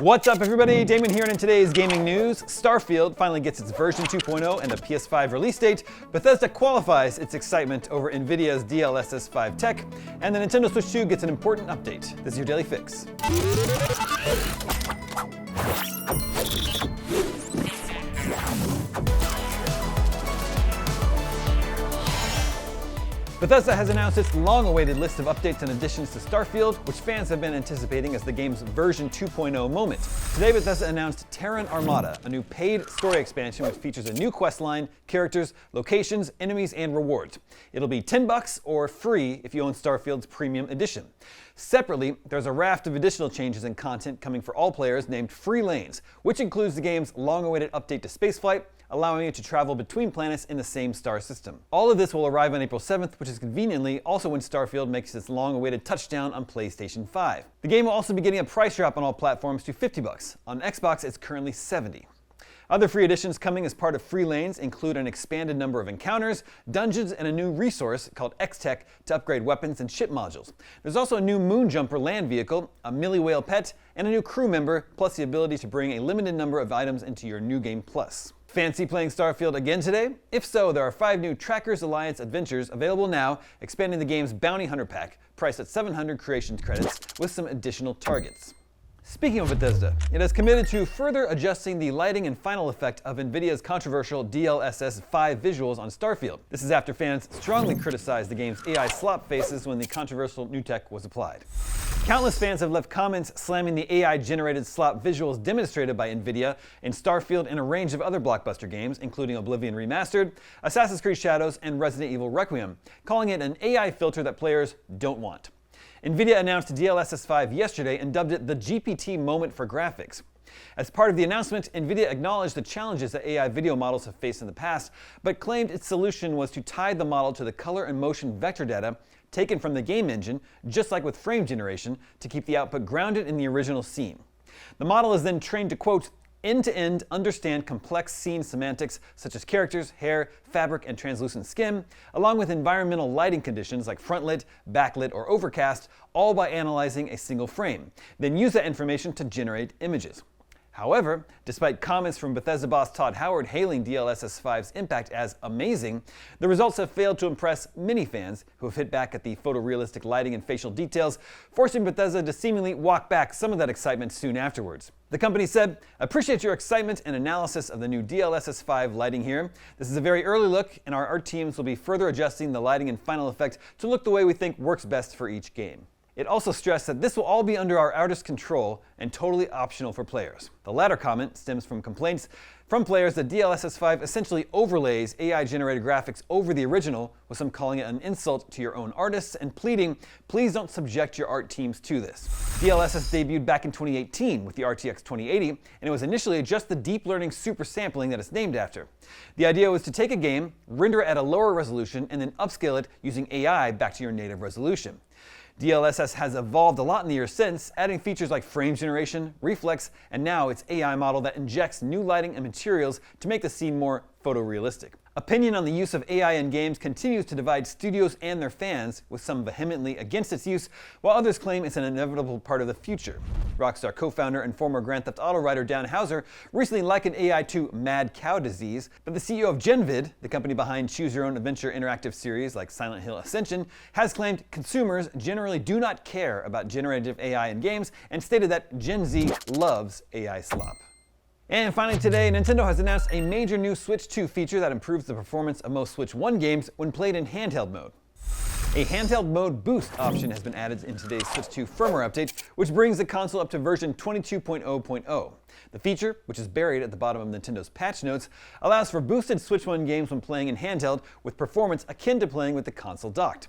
What's up, everybody? Damon here, and in today's gaming news, Starfield finally gets its version 2.0 and the PS5 release date, Bethesda qualifies its excitement over Nvidia's DLSS 5 tech, and the Nintendo Switch 2 gets an important update. This is your Daily Fix. Bethesda has announced its long-awaited list of updates and additions to Starfield, which fans have been anticipating as the game's version 2.0 moment. Today, Bethesda announced Terran Armada, a new paid story expansion which features a new quest line, characters, locations, enemies, and rewards. It'll be $10 or free if you own Starfield's Premium Edition. Separately, there's a raft of additional changes and content coming for all players named Free Lanes, which includes the game's long-awaited update to spaceflight, allowing you to travel between planets in the same star system. All of this will arrive on April 7th, which is conveniently also when Starfield makes its long-awaited touchdown on PlayStation 5. The game will also be getting a price drop on all platforms to $50. On Xbox, it's currently $70. Other free additions coming as part of Free Lanes include an expanded number of encounters, dungeons, and a new resource called X-Tech to upgrade weapons and ship modules. There's also a new Moonjumper land vehicle, a Millie Whale pet, and a new crew member, plus the ability to bring a limited number of items into your New Game Plus. Fancy playing Starfield again today? If so, there are 5 new Trackers Alliance adventures available now, expanding the game's Bounty Hunter Pack, priced at 700 creations credits, with some additional targets. Speaking of Bethesda, it has committed to further adjusting the lighting and final effect of Nvidia's controversial DLSS 5 visuals on Starfield. This is after fans strongly criticized the game's AI slop faces when the controversial new tech was applied. Countless fans have left comments slamming the AI-generated slop visuals demonstrated by Nvidia in Starfield and a range of other blockbuster games, including Oblivion Remastered, Assassin's Creed Shadows, and Resident Evil Requiem, calling it an AI filter that players don't want. Nvidia announced DLSS 5 yesterday and dubbed it the GPT moment for graphics. As part of the announcement, Nvidia acknowledged the challenges that AI video models have faced in the past, but claimed its solution was to tie the model to the color and motion vector data taken from the game engine, just like with frame generation, to keep the output grounded in the original scene. The model is then trained to, quote, end-to-end understand complex scene semantics such as characters, hair, fabric, and translucent skin, along with environmental lighting conditions like frontlit, backlit, or overcast, all by analyzing a single frame, then use that information to generate images. However, despite comments from Bethesda boss Todd Howard hailing DLSS 5's impact as amazing, the results have failed to impress many fans who have hit back at the photorealistic lighting and facial details, forcing Bethesda to seemingly walk back some of that excitement soon afterwards. The company said, "Appreciate your excitement and analysis of the new DLSS 5 lighting here. This is a very early look, and our art teams will be further adjusting the lighting and final effect to look the way we think works best for each game." It also stressed that this will all be under our artist's control and totally optional for players. The latter comment stems from complaints from players that DLSS 5 essentially overlays AI-generated graphics over the original, with some calling it an insult to your own artists and pleading, please don't subject your art teams to this. DLSS debuted back in 2018 with the RTX 2080, and it was initially just the deep learning super sampling that it's named after. The idea was to take a game, render it at a lower resolution, and then upscale it using AI back to your native resolution. DLSS has evolved a lot in the years since, adding features like frame generation, reflex, and now its AI model that injects new lighting and materials to make the scene more photorealistic. Opinion on the use of AI in games continues to divide studios and their fans, with some vehemently against its use, while others claim it's an inevitable part of the future. Rockstar co-founder and former Grand Theft Auto writer Dan Houser recently likened AI to mad cow disease, but the CEO of Genvid, the company behind choose-your-own-adventure interactive series like Silent Hill Ascension, has claimed consumers generally do not care about generative AI in games and stated that Gen Z loves AI slop. And finally today, Nintendo has announced a major new Switch 2 feature that improves the performance of most Switch 1 games when played in handheld mode. A handheld mode boost option has been added in today's Switch 2 firmware update, which brings the console up to version 22.0.0. The feature, which is buried at the bottom of Nintendo's patch notes, allows for boosted Switch 1 games when playing in handheld with performance akin to playing with the console docked.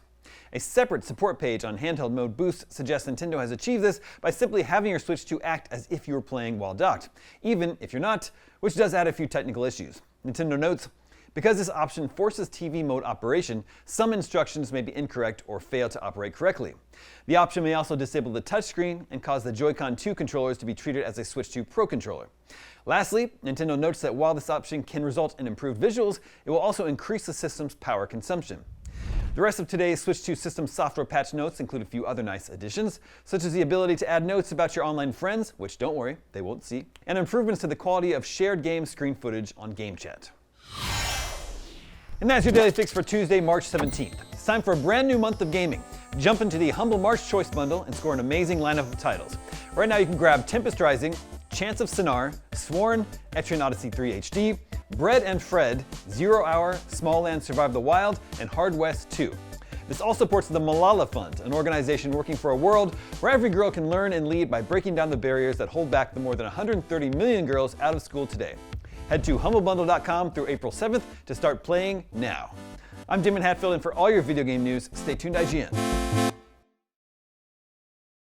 A separate support page on handheld mode boost suggests Nintendo has achieved this by simply having your Switch 2 act as if you were playing while docked, even if you're not, which does add a few technical issues. Nintendo notes, because this option forces TV mode operation, some instructions may be incorrect or fail to operate correctly. The option may also disable the touchscreen and cause the Joy-Con 2 controllers to be treated as a Switch 2 Pro controller. Lastly, Nintendo notes that while this option can result in improved visuals, it will also increase the system's power consumption. The rest of today's Switch 2 system software patch notes include a few other nice additions, such as the ability to add notes about your online friends, which don't worry, they won't see, and improvements to the quality of shared game screen footage on Game Chat. And that's your daily fix for Tuesday, March 17th. It's time for a brand new month of gaming. Jump into the Humble March Choice Bundle and score an amazing lineup of titles. Right now you can grab Tempest Rising, Chance of Sinar, Sworn, Etrian Odyssey 3 HD, Bread and Fred, 0 Hour, Small Land Survive the Wild, and Hard West 2. This all supports the Malala Fund, an organization working for a world where every girl can learn and lead by breaking down the barriers that hold back the more than 130 million girls out of school today. Head to humblebundle.com through April 7th to start playing now. I'm Damon Hatfield, and for all your video game news, stay tuned to IGN.